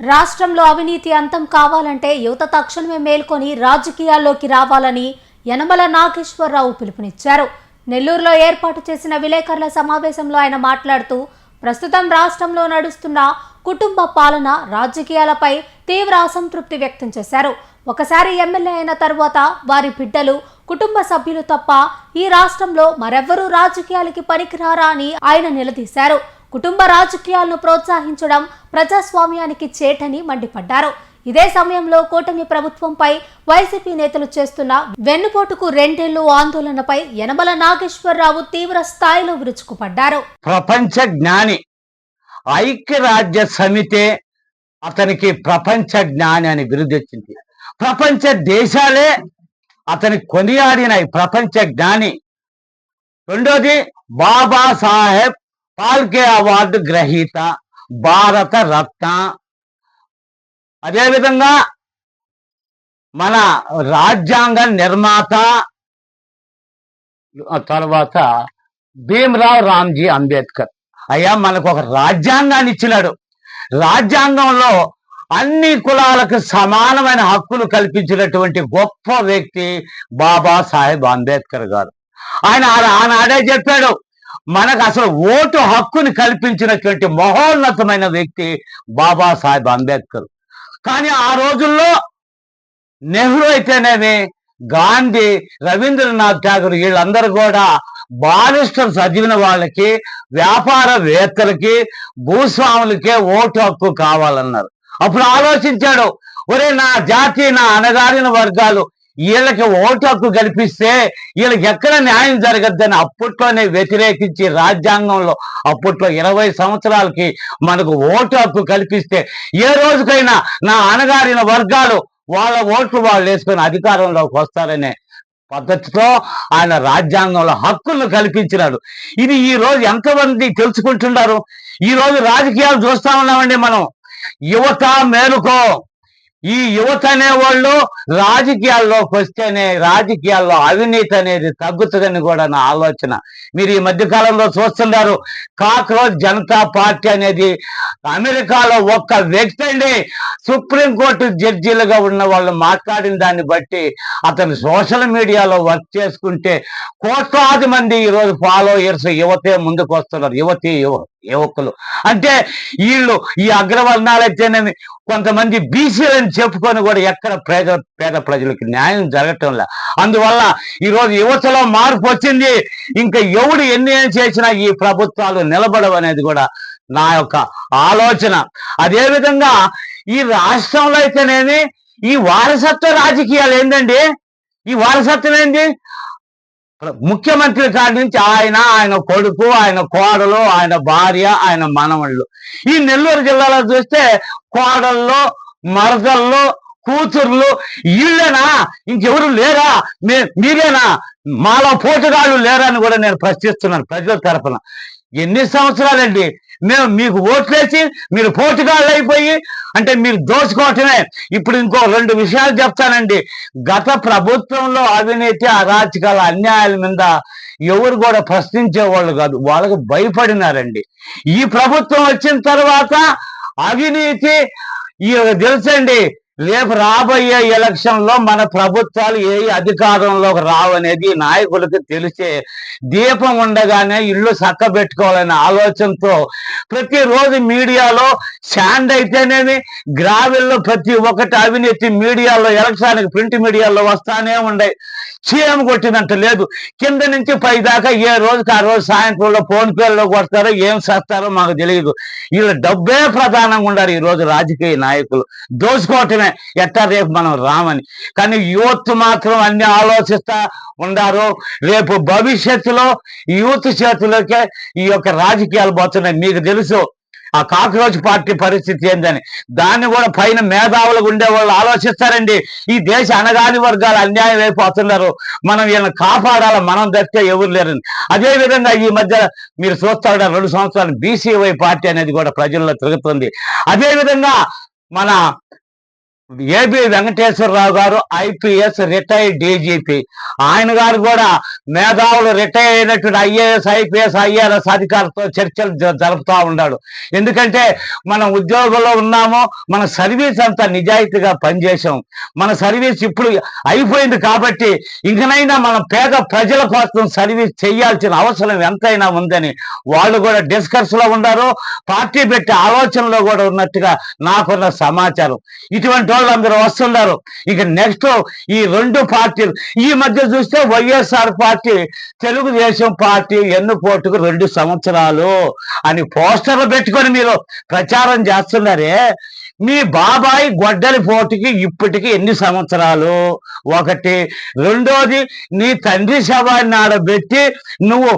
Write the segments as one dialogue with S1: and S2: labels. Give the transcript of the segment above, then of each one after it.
S1: రాష్ట్రంలో అవినీతి అంతం కావాలంటే యువత తక్షణమే మేల్కొని రాజకీయాల్లోకి రావాలని యనమల నాగేశ్వరరావు పిలుపునిచ్చారు. నెల్లూరులో ఏర్పాటు చేసిన విలేకరుల సమావేశంలో ఆయన మాట్లాడుతూ ప్రస్తుతం రాష్ట్రంలో నడుస్తున్న కుటుంబ పాలన రాజకీయాలపై తీవ్ర అసంతృప్తి వ్యక్తం చేశారు. ఒకసారి ఎమ్మెల్యే అయిన తరువాత వారి బిడ్డలు, కుటుంబ సభ్యులు తప్ప ఈ రాష్ట్రంలో మరెవ్వరూ రాజకీయాలకి పనికిరారా అని ఆయన నిలదీశారు. కుటుంబ రాజకీయాలను ప్రోత్సహించడం ప్రజాస్వామ్యానికి చేటని మండిపడ్డారు. ఇదే సమయంలో కూటమి ప్రభుత్వంపై వైసీపీ నేతలు చేస్తున్న వెన్నుపోటుకు రెండేళ్లు ఆందోళనపై యనమల నాగేశ్వరరావు తీవ్ర స్థాయిలో విరుచుకుపడ్డారు.
S2: ప్రపంచ జ్ఞాని, ఐక్యరాజ్య సమితే అతనికి ప్రపంచ జ్ఞాని అని బిరుదొచ్చింది. ప్రపంచ దేశాలే అతని కొనియాడినాయి ప్రపంచ జ్ఞాని. రెండోది, బాబాసాహెబ్ ఫాల్కే అవార్డు గ్రహీత, భారత రత్న. అదేవిధంగా మన రాజ్యాంగ నిర్మాత, తర్వాత భీమ్రావ్ రామ్జీ అంబేద్కర్. అయ్యా, మనకు ఒక రాజ్యాంగాన్ని ఇచ్చినాడు. రాజ్యాంగంలో అన్ని కులాలకు సమానమైన హక్కులు కల్పించినటువంటి గొప్ప వ్యక్తి బాబాసాహెబ్ అంబేద్కర్ గారు. ఆయన ఆనాడే చెప్పాడు, మనకు అసలు ఓటు హక్కుని కల్పించినటువంటి మహోన్నతమైన వ్యక్తి బాబాసాహెబ్ అంబేద్కర్. కానీ ఆ రోజుల్లో నెహ్రూ అయితేనేమి, గాంధీ, రవీంద్రనాథ్ ఠాగూర్ వీళ్ళందరూ కూడా బారిస్టర్ చదివిన వాళ్ళకి, వ్యాపారవేత్తలకి, భూస్వాములకే ఓటు హక్కు కావాలన్నారు. అప్పుడు ఆలోచించాడు, ఒరే నా జాతి, నా అణగారిన వర్గాలు, వీళ్ళకి ఓటు హక్కు కల్పిస్తే వీళ్ళకి ఎక్కడ న్యాయం జరగద్దని అప్పట్లోనే వ్యతిరేకించి రాజ్యాంగంలో అప్పట్లో 20 సంవత్సరాలకి మనకు ఓటు హక్కు కల్పిస్తే ఏ రోజుకైనా నా అణగారిన వర్గాలు వాళ్ళ ఓట్లు వాళ్ళు వేసుకొని అధికారంలోకి వస్తారనే పద్ధతితో ఆయన రాజ్యాంగంలో హక్కులను కల్పించినాడు. ఇది ఈ రోజు ఎంతమంది తెలుసుకుంటున్నారు? ఈ రోజు రాజకీయాలు చూస్తా ఉన్నామండి మనం. యువత మేలుకో. ఈ యువత అనేవాళ్ళు రాజకీయాల్లోకి వస్తేనే రాజకీయాల్లో అవినీతి అనేది తగ్గుతుందని కూడా నా ఆలోచన. మీరు ఈ మధ్య కాలంలో చూస్తున్నారు, కాక్రోచ్ జనతా పార్టీ అనేది అమెరికాలో ఒక్క వ్యక్తి అండి సుప్రీంకోర్టు జడ్జీలుగా ఉన్న వాళ్ళు మాట్లాడిన దాన్ని బట్టి అతను సోషల్ మీడియాలో వర్క్ చేసుకుంటే కోట్లాది మంది ఈరోజు ఫాలోయర్స్ యువతే ముందుకు వస్తున్నారు. యువకులు అంటే వీళ్ళు ఈ అగ్రవర్ణాలైతేనేమి, కొంతమంది బీసీలని చెప్పుకొని కూడా ఎక్కడ పేద ప్రజలకు న్యాయం జరగటంలే. అందువల్ల ఈరోజు యువతలో మార్పు వచ్చింది. ఇంకా ఎవడు ఎన్ని చేసినా ఈ ప్రభుత్వాలు నిలబడవనేది కూడా నా యొక్క ఆలోచన. అదేవిధంగా ఈ రాష్ట్రంలో అయితేనేమి ఈ వారసత్వ రాజకీయాలు ఏందండి? ఈ వారసత్వం ఏంది? ముఖ్యమంత్రి కాడి నుంచి ఆయన కొడుకు, ఆయన కోడలు, ఆయన భార్య, ఆయన మనవళ్ళు. ఈ నెల్లూరు జిల్లాలో చూస్తే కోడళ్ళు, మరదళ్ళు, కూతుర్లు వీళ్ళేనా? ఇంకెవరు లేరా? మీరేనా? మాలో పోటుగాళ్ళు లేరా అని కూడా నేను ప్రశ్నిస్తున్నాను ప్రజల తరఫున. ఎన్ని సంవత్సరాలండి మేము మీకు ఓట్లేసి మీరు పోటుగాళ్ళు అయిపోయి అంటే మీరు దోచుకోవటమే. ఇప్పుడు ఇంకో 2 విషయాలు చెప్తానండి. గత ప్రభుత్వంలో అవినీతి, అరాచకాల, అన్యాయాల మీద ఎవరు కూడా ప్రశ్నించేవాళ్ళు కాదు, వాళ్ళకు భయపడినారండి. ఈ ప్రభుత్వం వచ్చిన తర్వాత అవినీతి తెలుసండి. రేపు రాబోయే ఎలక్షన్ లో మన ప్రభుత్వాలు ఏ అధికారంలోకి రావనేది నాయకులకు తెలిసే దీపం ఉండగానే ఇల్లు చక్కబెట్టుకోవాలనే ఆలోచనతో ప్రతిరోజు మీడియాలో శాండ్ అయితేనేమి, గ్రావెల్లో ప్రతి ఒక్కటి అవినీతి మీడియాలో, ఎలక్ట్రానిక్ ప్రింట్ మీడియాలో వస్తానే ఉండే. చీఎం కొట్టినంత లేదు. కింద నుంచి పై దాకా ఏ రోజుకి ఆ రోజు సాయంత్రంలో ఫోన్ పేల్లో కొడతారో ఏం చేస్తారో మాకు తెలియదు. వీళ్ళ డబ్బే ప్రధానంగా ఉండారు ఈ రోజు రాజకీయ నాయకులు. దోచుకోవటమే ఎట్టా రేపు మనం రామని. కానీ యూత్ మాత్రం అన్ని ఆలోచిస్తా ఉండారు. రేపు భవిష్యత్తులో యూత్ చేతిలోకే ఈ యొక్క రాజకీయాలు పోతున్నాయి. మీకు తెలుసు ఆ కాక్రోచ్ పార్టీ పరిస్థితి ఏందని. దాన్ని కూడా పైన మేధావులుగా ఉండే వాళ్ళు ఆలోచిస్తారండి. ఈ దేశ అణగాని వర్గాలు అన్యాయం అయిపోతున్నారు, మనం వీళ్ళని కాపాడాలి, మనం దక్కే ఎవరు లేరని. అదేవిధంగా ఈ మధ్య మీరు చూస్తా 2 సంవత్సరాలు బీసీవై పార్టీ అనేది కూడా ప్రజల్లో తిరుగుతుంది. అదేవిధంగా మన ఏబి వెంకటేశ్వరరావు గారు ఐపీఎస్ రిటైర్డ్ డీజీపీ, ఆయన గారు కూడా మేధావులు రిటైర్ అయినటువంటి ఐఏఎస్ ఐపీఎస్ ఐఆర్ఎస్ అధికారులతో చర్చలు జరుపుతూ ఉన్నాడు. ఎందుకంటే మనం ఉద్యోగంలో ఉన్నాము, మన సర్వీస్ అంతా నిజాయితీగా పనిచేసాం, మన సర్వీస్ ఇప్పుడు అయిపోయింది కాబట్టి ఇంకనైనా మనం పేద ప్రజల కోసం సర్వీస్ చేయాల్సిన అవసరం ఎంతైనా ఉందని వాళ్ళు కూడా డిస్కస్ లో ఉన్నారు, పార్టీ పెట్టే ఆలోచనలో కూడా ఉన్నట్టుగా నాకున్న సమాచారం. ఇటువంటి వాళ్ళందరూ వస్తున్నారు. ఇక నెక్స్ట్ ఈ రెండు పార్టీలు ఈ మధ్య చూస్తే వైఎస్ఆర్ పార్టీ తెలుగుదేశం పార్టీ ఎన్నుపోటుకు 2 సంవత్సరాలు అని పోస్టర్లు పెట్టుకొని మీరు ప్రచారం చేస్తున్నారే, మీ బాబాయ్ గొడ్డలి పోటుకి ఇప్పటికి ఎన్ని సంవత్సరాలు? ఒకటి. రెండోది, నీ తండ్రి శవాన్ని ఆడబెట్టి నువ్వు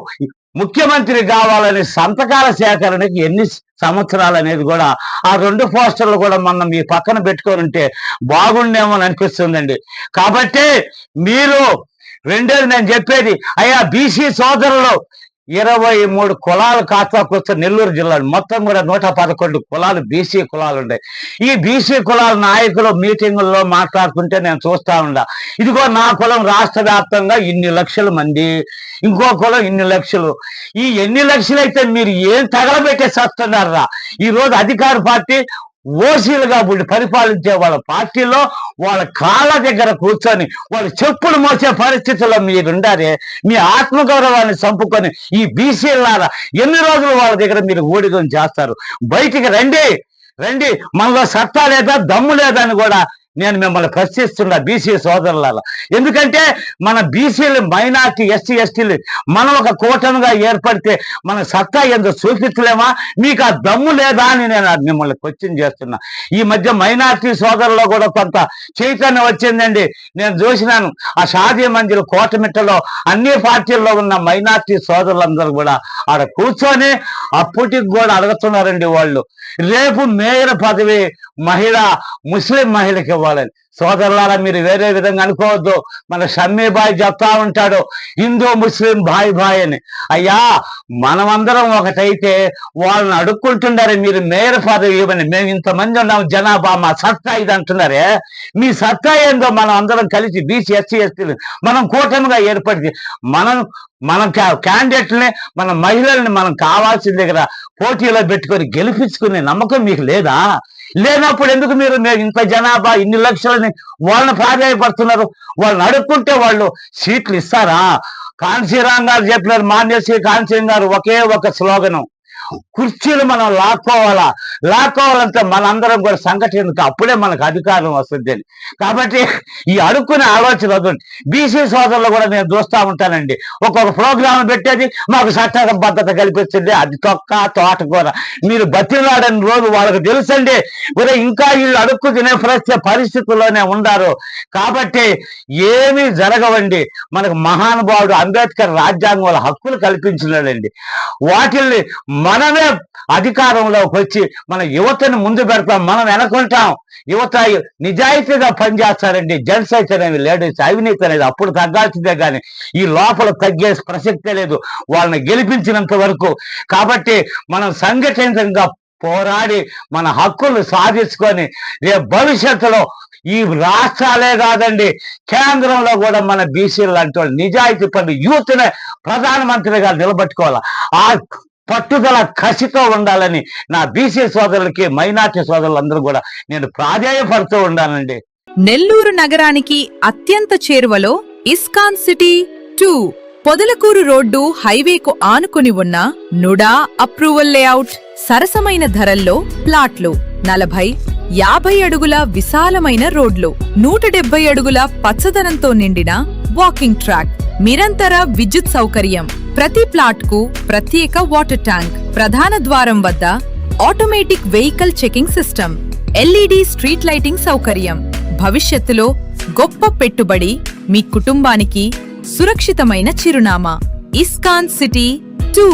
S2: ముఖ్యమంత్రి కావాలని సంతకాల సేకరణకి ఎన్ని సంవత్సరాలు అనేది కూడా ఆ 2 పోస్టర్లు కూడా మనం మీ పక్కన పెట్టుకొని ఉంటే బాగుండేమో అని అనిపిస్తుందండి. కాబట్టి మీరు రెండోది నేను చెప్పేది, అయ్యా బీసీ సోదరులు 23 కులాలు కాస్తాకొస్తే నెల్లూరు జిల్లాలో మొత్తం కూడా 111 కులాలు బీసీ కులాలు ఉన్నాయి. ఈ బీసీ కులాల నాయకులు మీటింగుల్లో మాట్లాడుకుంటే నేను చూస్తా ఉండా, ఇదిగో నా కులం రాష్ట్ర వ్యాప్తంగా ఇన్ని లక్షల మంది, ఇంకో కులం ఇన్ని లక్షలు. ఈ ఎన్ని లక్షలు అయితే మీరు ఏం తగలబెట్టే చేస్తున్నారా? ఈ రోజు అధికార పార్టీ ఓసీలుగా పరిపాలించే వాళ్ళ పార్టీలో వాళ్ళ కాళ్ళ దగ్గర కూర్చొని వాళ్ళు చెప్పులు మోసే పరిస్థితుల్లో మీరుండారే, మీ ఆత్మగౌరవాన్ని చంపుకొని ఈ బీసీలారా ఎన్ని రోజులు వాళ్ళ దగ్గర మీరు ఊడిగం చేస్తారు? బయటికి రండి, రండి, మనలో సత్తా లేదా దమ్ము లేదా అని కూడా నేను మిమ్మల్ని ప్రశ్నిస్తున్నా బీసీ సోదరులారా. ఎందుకంటే మన బీసీలు మైనార్టీ ఎస్సీ ఎస్టీలు మనం ఒక కూటమిగా ఏర్పడితే మన సత్తా ఎందుకు చూపించలేమా? మీకు ఆ దమ్ము లేదా అని నేను మిమ్మల్ని క్వశ్చన్ చేస్తున్నా. ఈ మధ్య మైనార్టీ సోదరుల్లో కూడా కొంత చైతన్యం వచ్చిందండి. నేను చూసినాను ఆ షాదీ మందిర్ కోటమిట్టలో అన్ని పార్టీల్లో ఉన్న మైనార్టీ సోదరులందరూ కూడా ఆడ కూర్చొని అప్పటికి కూడా అడుగుతున్నారండి వాళ్ళు, రేపు మేయర్ పదవి ముస్లిం మహిళకి ఇవ్వాలని. సోదరులారా, మీరు వేరే విధంగా అనుకోవద్దు. మన షమ్మీబాయ్ చెప్తా ఉంటాడు హిందూ ముస్లిం భాయ్ భాయ్ అని. అయ్యా, మనమందరం ఒకటైతే వాళ్ళని అడుక్కుంటున్నారే మీరు మేయర్ పదవి ఇవ్వని, మేము ఇంతమంది ఉన్నాం జనాభా, మా సత్తా ఇది అంటున్నారే. మీ సత్తా ఏందో మనం అందరం కలిసి బీసీ ఎస్సీ ఎస్టీలు మనం కూటమిగా ఏర్పడితే మనం క్యాండిడేట్ని మన మహిళల్ని మనం కావాల్సిన దగ్గర పోటీలో పెట్టుకొని గెలిపించుకునే నమ్మకం మీకు లేదా? లేనప్పుడు ఎందుకు మీరు ఇంత జనాభా ఇన్ని లక్షలని వాళ్ళని ప్రాధాన్యపడుతున్నారు? వాళ్ళని అడుక్కుంటే వాళ్ళు సీట్లు ఇస్తారా? కాంశీరామ్ గారు చెప్పినారు, మాన్యశ్రీ కాంశీరామ్ గారు ఒకే ఒక స్లోగను, కుర్చీలు మనం లాక్కోవాలంటే మనందరం కూడా సంఘటనకు అప్పుడే మనకు అధికారం వస్తుంది అని. కాబట్టి ఈ అడుక్కునే ఆలోచన వద్దండి. బీసీ సోదరులు కూడా నేను చూస్తూ ఉంటానండి, ఒక్కొక్క ప్రోగ్రాం పెట్టేది మాకు చట్టబద్ధత కల్పిస్తుంది, అది తోటకూర. మీరు బతిలాడని రోజు వాళ్ళకి తెలుసండి, కూడా ఇంకా వీళ్ళు అడుక్కు తినే పరిస్థితుల్లోనే ఉండారు. కాబట్టి ఏమీ జరగవండి. మనకు మహానుభావుడు అంబేద్కర్ రాజ్యాంగంలో హక్కులు కల్పించినాడండి. వాటిల్ని మనమే అధికారంలోకి వచ్చి మన యువతను ముందు పెడతాం, మనం వెనకుంటాం. యువత నిజాయితీగా పనిచేస్తారండి. జెంట్స్ అయితేనేవి లేడీస్ అవినీతి అనేది అప్పుడు తగ్గాల్సిందే కానీ ఈ లోపల తగ్గే ప్రసక్తే లేదు వాళ్ళని గెలిపించినంత వరకు. కాబట్టి మనం సంఘటితంగా పోరాడి మన హక్కులు సాధించుకొని రేపు భవిష్యత్తులో ఈ రాష్ట్రాలే కాదండి, కేంద్రంలో కూడా మన బీసీలు లాంటి వాళ్ళు నిజాయితీ పని యూత్నే ప్రధానమంత్రిగా నిలబెట్టుకోవాలి. ఆ పట్టుదల కసితో ఉండాలని నా బీసీ సోదరులకి మైనార్టీ సోదరులందరూ కూడా నేను ప్రాధేయపడుతూ ఉండాలండి.
S3: నెల్లూరు నగరానికి అత్యంత చేరువలో ఇస్కాన్ సిటీ 2 పొదలకూరు రోడ్డు హైవేకు ఆనుకుని ఉన్న నుడా అప్రూవల్ లేఅవుట్. సరసమైన ధరల్లో ప్లాట్లు, 40-50 అడుగుల విశాలమైన రోడ్లు, 170 అడుగుల పచ్చదనంతో నిండిన వాకింగ్ ట్రాక్, నిరంతర విద్యుత్ సౌకర్యం, ప్రతి ప్లాట్ కు ప్రత్యేక వాటర్ ట్యాంక్, ప్రధాన ద్వారం వద్ద automatic vehicle checking system, LED street lighting సౌకర్యం. భవిష్యత్తులో గొప్ప పెట్టుబడి, మీ కుటుంబానికి సురక్షితమైన చిరునామా. ISKCON city 2.